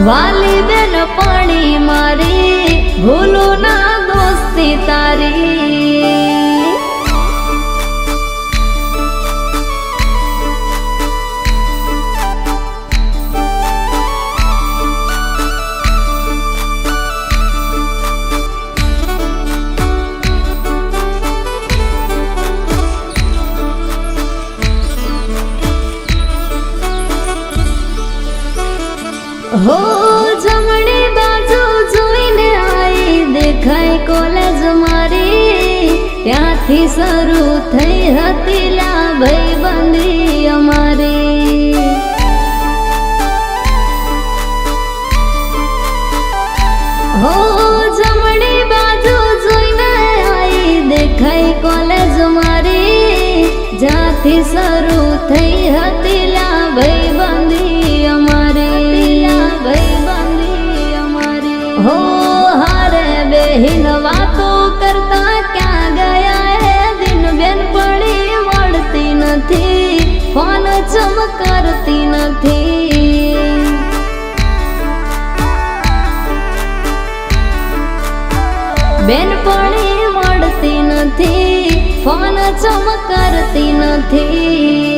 વાલી બેન પાણી મારી ભૂલું ના દોસ્તી તારી। हो जमणी बाजू जोईने आई देखाय कॉलेज मारी ત્યાંથી શરૂ થઈ હતી લા ભાઈબંધી અમારી। हो जमणी बाजू जोईने आई देखाय कॉलेज मारी જ્યાંથી શરૂ થઈ હતી લા ભાઈબંધી અમારી। हो हारे बेहिन वातो करता क्या गया है दिन बेन पड़ी મળતી નથી ફોન ચમકારતી નથી। બેન પડી મળતી નથી ફોન ચમકારતી નથી।